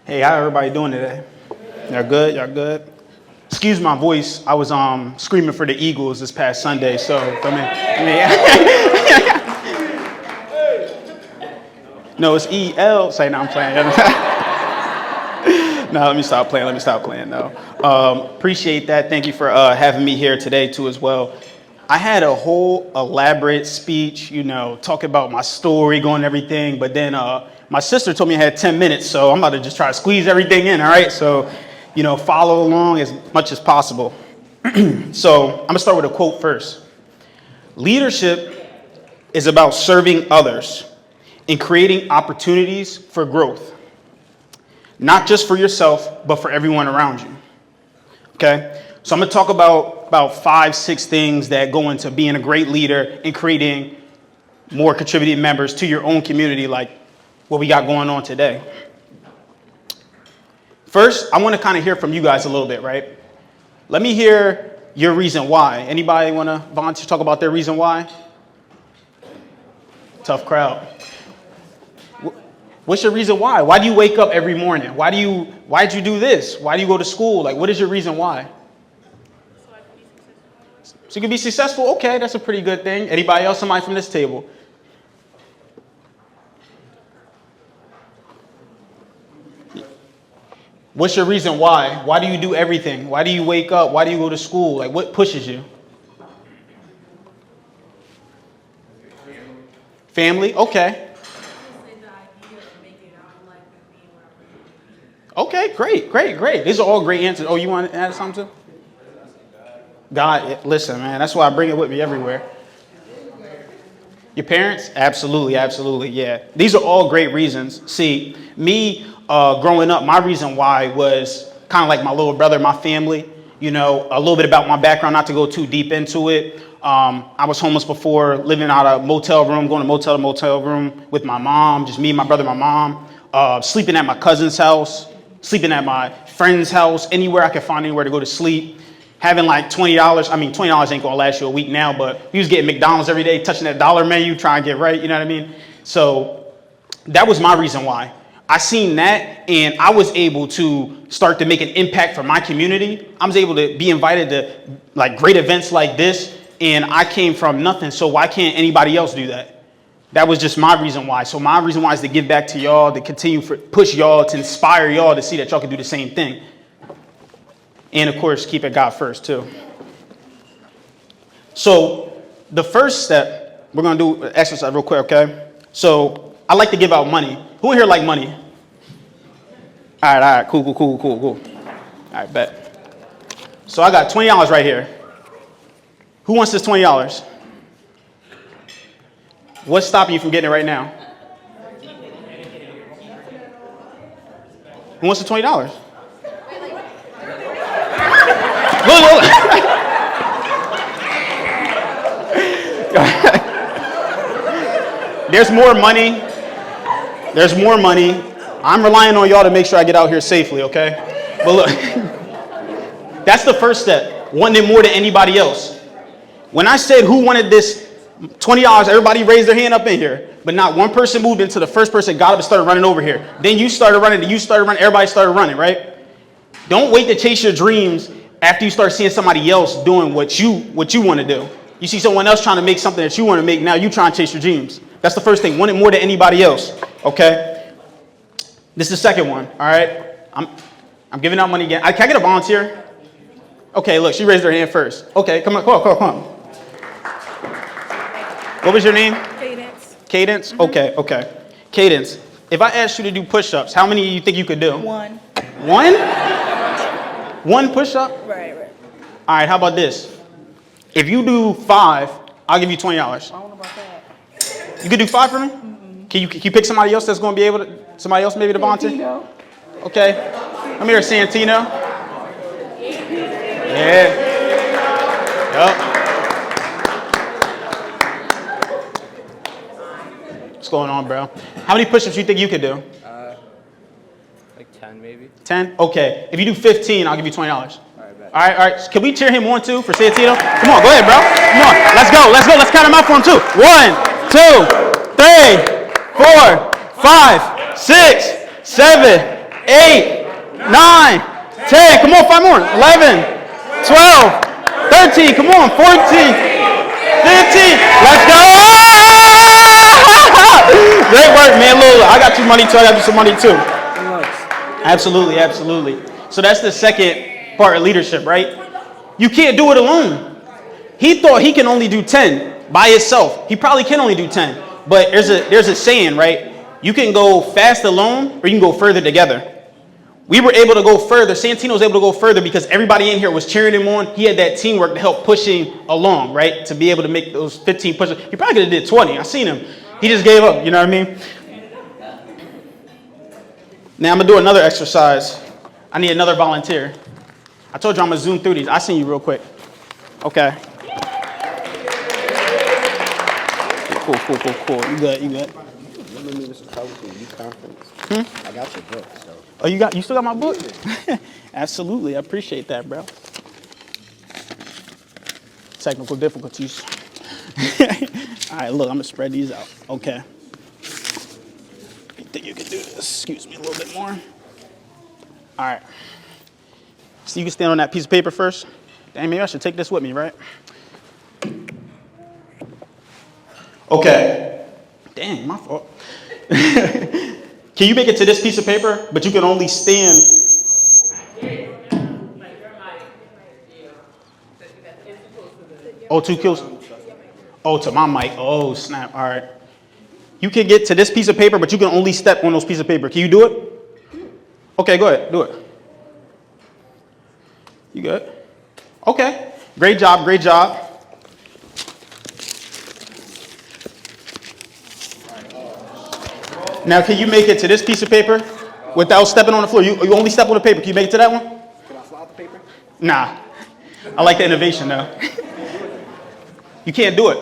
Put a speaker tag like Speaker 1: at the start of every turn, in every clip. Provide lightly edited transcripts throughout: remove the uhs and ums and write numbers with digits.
Speaker 1: Hey, how everybody doing today? Y'all good? Y'all good? Excuse my voice. I was screaming for the Eagles this past Sunday, so no, it's E-L. Say, no, I'm playing. No, let me stop playing. No. Appreciate that. Thank you for having me here today, too, as well. I had a whole elaborate speech, talking about my story, going everything, but then my sister told me I had 10 minutes, so I'm about to just try to squeeze everything in, all right? So, follow along as much as possible. So I'm going to start with a quote first. Leadership is about serving others and creating opportunities for growth, not just for yourself, but for everyone around you, okay? So I'm going to talk about 5-6 things that go into being a great leader and creating more contributing members to your own community, like what we got going on today. First, I want to kind of hear from you guys a little bit, right? Let me hear your reason why. Anybody want to volunteer to talk about their reason why? Tough crowd. What's your reason why? Why do you wake up every morning? Why'd you do this? Why do you go to school? Like, what is your reason why? So you can be successful? Okay, that's a pretty good thing. Anybody else? Somebody from this table? What's your reason why? Why do you do everything? Why do you wake up? Why do you go to school? Like, what pushes you? Family? Okay. Okay, great. These are all great answers. Oh, you want to add something? God, listen, man, that's why I bring it with me everywhere. Your parents? Absolutely, yeah. These are all great reasons. See, me growing up, my reason why was kind of like my little brother, my family, a little bit about my background, not to go too deep into it. I was homeless before, living out of a motel room, going to motel room with my mom, just me, my brother, my mom, sleeping at my cousin's house, sleeping at my friend's house, anywhere I could find anywhere to go to sleep. Having like $20, I mean, $20 ain't gonna last you a week now, but we was getting McDonald's every day, touching that dollar menu, trying to get right, you know what I mean? So that was my reason why. I seen that, and I was able to start to make an impact for my community. I was able to be invited to like great events like this, and I came from nothing, so why can't anybody else do that? That was just my reason why. So my reason why is to give back to y'all, to continue push y'all, to inspire y'all to see that y'all can do the same thing. And of course, keep it God first too. So the first step, we're gonna do an exercise real quick, okay? So I like to give out money. Who in here like money? All right, cool. All right, bet. So I got $20 right here. Who wants this $20? What's stopping you from getting it right now? Who wants the $20? Look. There's more money. I'm relying on y'all to make sure I get out here safely, okay? But look, that's the first step, wanting it more than anybody else. When I said who wanted this $20, everybody raised their hand up in here, but not one person moved until the first person got up and started running over here. Then you started running, everybody started running, right? Don't wait to chase your dreams after you start seeing somebody else doing what you want to do. You see someone else trying to make something that you want to make, now you trying to chase your dreams. That's the first thing, want it more than anybody else, okay? This is the second one, all right? I'm giving out money again. Can I get a volunteer? Okay, look, she raised her hand first. Okay, come on. What was your name? Cadence? Mm-hmm. Okay. Cadence, if I asked you to do push-ups, how many do you think you could do?
Speaker 2: One?
Speaker 1: One push-up?
Speaker 2: Right.
Speaker 1: All right, how about this? If you do 5, I'll give you $20.
Speaker 2: I don't know about that.
Speaker 1: You could do 5 for me? Mm-hmm. Can you pick somebody else that's going to be able to, somebody else maybe to volunteer?
Speaker 2: Santino.
Speaker 1: Okay. Come here, Santino. Yeah. Yep. What's going on, bro? How many push-ups do you think you could do?
Speaker 3: Like 10 maybe.
Speaker 1: 10? Okay. If you do 15, I'll give you $20.
Speaker 3: All right, bet.
Speaker 1: All right. Can we cheer him on too for Santino? Come on, go ahead, bro. Come on. Let's go. Let's count him out for him too. 1, 2, 3, 4, 5, 6, 7, 8, 9, 10. Come on, 5 more. 11, 12, 13. Come on, 14, 15. Let's go. Great work, man. Look, I got you money too. I got you some money too. Absolutely, absolutely. So that's the second part of leadership, right? You can't do it alone. He thought he can only do 10 by himself. He probably can only do 10. But there's a saying, right? You can go fast alone or you can go further together. We were able to go further. Santino was able to go further because everybody in here was cheering him on. He had that teamwork to help push him along, right? To be able to make those 15 pushes. He probably could have did 20. I seen him. He just gave up, you know what I mean? Now I'm going to do another exercise. I need another volunteer. I told you I'm going to zoom through these. I seen you real quick. Okay. Cool. You good.
Speaker 2: Remember me, Mr. Trouble, for the conference? I got your book, so.
Speaker 1: Oh, you still got my book? Absolutely. I appreciate that, bro. Technical difficulties. All right, look, I'm going to spread these out. Okay. You think you can do this? Excuse me a little bit more. All right. So you can stand on that piece of paper first. Dang, maybe I should take this with me, right? Okay. Dang, my fault. Can you make it to this piece of paper, but you can only stand? Oh, too close. Oh, to my mic. Oh, snap. All right. You can get to this piece of paper, but you can only step on those pieces of paper. Can you do it? Okay, go ahead. Do it. You good? Okay. Great job. Great job. Now, can you make it to this piece of paper without stepping on the floor? You only step on the paper. Can you make it to that one?
Speaker 2: Can I slide the paper?
Speaker 1: Nah. I like the innovation, though. You can't do it.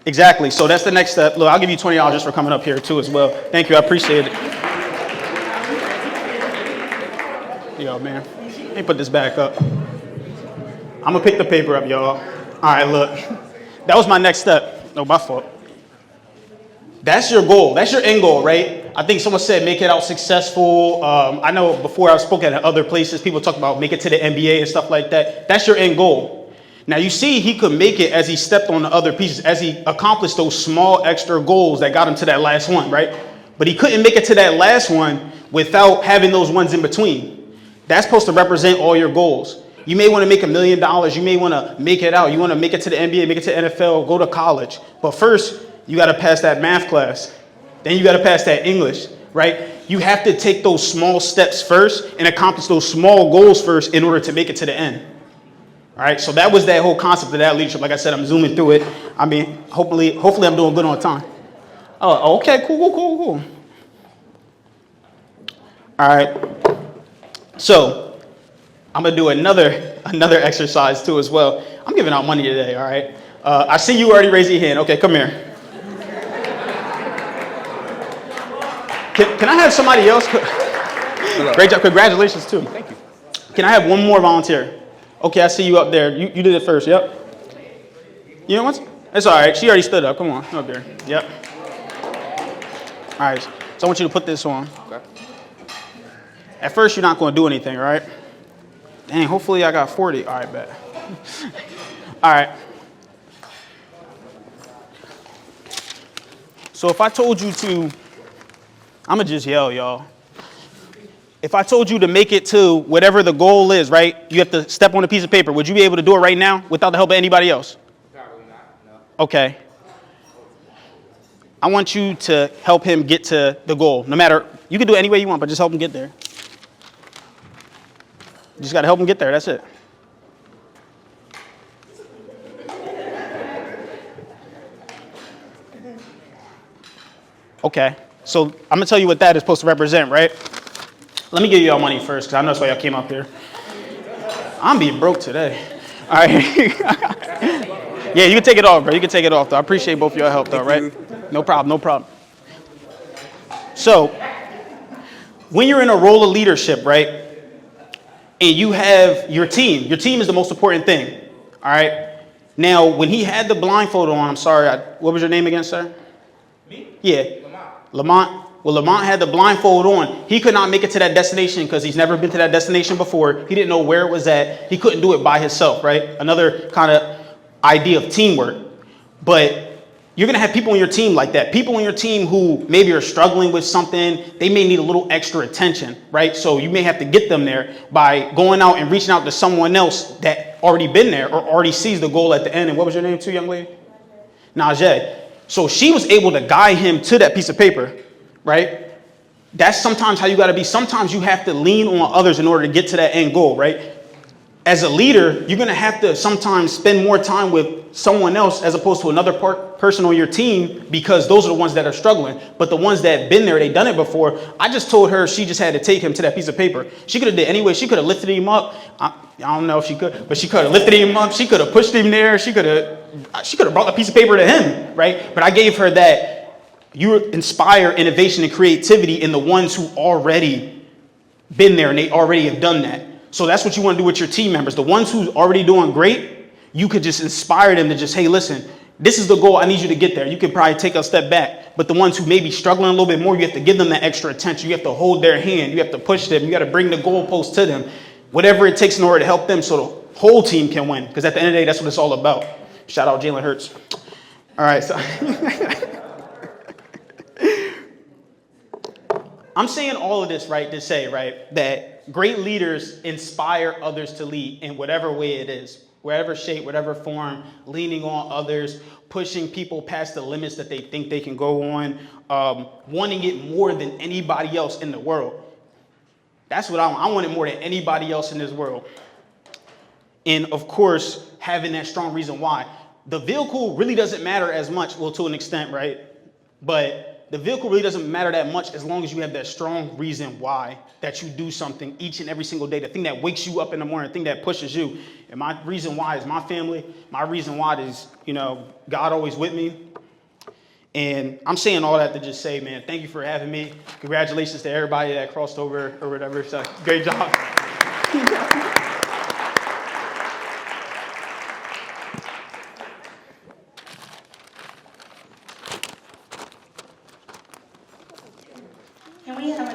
Speaker 1: Exactly. So that's the next step. Look, I'll give you $20 just for coming up here, too, as well. Thank you. I appreciate it. Yo, man. Let me put this back up. I'm going to pick the paper up, y'all. All right, look. That was my next step. No, my fault. That's your goal. That's your end goal, right? I think someone said make it out successful. I know before I've spoken at other places, people talk about make it to the NBA and stuff like that. That's your end goal. Now, you see he could make it as he stepped on the other pieces, as he accomplished those small extra goals that got him to that last one, right? But he couldn't make it to that last one without having those ones in between. That's supposed to represent all your goals. You may want to make $1 million. You may want to make it out. You want to make it to the NBA, make it to NFL, go to college. But first, you got to pass that math class. Then you got to pass that English, right? You have to take those small steps first and accomplish those small goals first in order to make it to the end. All right, so that was that whole concept of that leadership. Like I said, I'm zooming through it. I mean, hopefully I'm doing good on time. Oh, okay, cool. All right. So I'm gonna do another exercise too as well. I'm giving out money today. All right. I see you already raised your hand. Okay, come here. Can I have somebody else? Great job. Congratulations too.
Speaker 2: Thank you.
Speaker 1: Can I have one more volunteer? Okay, I see you up there. You did it first. Yep. You know what? It's all right. She already stood up. Come on, up there. Yep. All right. So I want you to put this on.
Speaker 2: Okay.
Speaker 1: At first, you're not going to do anything, right? Dang, hopefully I got 40. All right, bet. All right. So if I told you to, I'm going to just yell, y'all. If I told you to make it to whatever the goal is, right, you have to step on a piece of paper. Would you be able to do it right now without the help of anybody else?
Speaker 3: Probably not, no.
Speaker 1: Okay. I want you to help him get to the goal. No matter, you can do it any way you want, but just help him get there. You just got to help him get there. That's it. Okay. So I'm going to tell you what that is supposed to represent, right? Let me give you all money first, because I know that's why y'all came up here. I'm being broke today. All right. Yeah, you can take it off, bro. You can take it off, though. I appreciate both of y'all help, though, right? No problem. So, when you're in a role of leadership, right, and you have your team is the most important thing, all right? Now, when he had the blindfold on, I'm sorry, what was your name again, sir?
Speaker 3: Me?
Speaker 1: Yeah.
Speaker 3: Lamont.
Speaker 1: Lamont, Well, Lamont had the blindfold on. He could not make it to that destination because he's never been to that destination before. He didn't know where it was at. He couldn't do it by himself, right? Another kind of idea of teamwork. But you're going to have people on your team like that. People on your team who maybe are struggling with something. They may need a little extra attention, right? So you may have to get them there by going out and reaching out to someone else that already been there or already sees the goal at the end. And what was your name too, young lady? Najee. So she was able to guide him to that piece of paper, right? That's sometimes how you got to be. Sometimes you have to lean on others in order to get to that end goal, right? As a leader, you're going to have to sometimes spend more time with someone else as opposed to another person on your team because those are the ones that are struggling. But the ones that have been there, they've done it before. I just told her she just had to take him to that piece of paper. She could have did anyway. She could have lifted him up. I don't know if she could, but she could have lifted him up. She could have pushed him there. She could have brought the piece of paper to him, right? But I gave her that you inspire innovation and creativity in the ones who already been there and they already have done that. So that's what you want to do with your team members. The ones who's already doing great, you could just inspire them to just, hey, listen, this is the goal. I need you to get there. You could probably take a step back. But the ones who may be struggling a little bit more, you have to give them that extra attention. You have to hold their hand. You have to push them. You got to bring the goalpost to them. Whatever it takes in order to help them so the whole team can win. Because at the end of the day, that's what it's all about. Shout out Jalen Hurts. All right, so I'm saying all of this, right, to say, right, that great leaders inspire others to lead in whatever way it is, whatever shape, whatever form, leaning on others, pushing people past the limits that they think they can go on, wanting it more than anybody else in the world. That's what I want. I want it more than anybody else in this world. And of course, having that strong reason why. The vehicle really doesn't matter as much, well, to an extent, right? But the vehicle really doesn't matter that much as long as you have that strong reason why that you do something each and every single day, the thing that wakes you up in the morning, the thing that pushes you. And my reason why is my family. My reason why is, God always with me. And I'm saying all that to just say, man, thank you for having me. Congratulations to everybody that crossed over or whatever. So great job.
Speaker 4: Can we have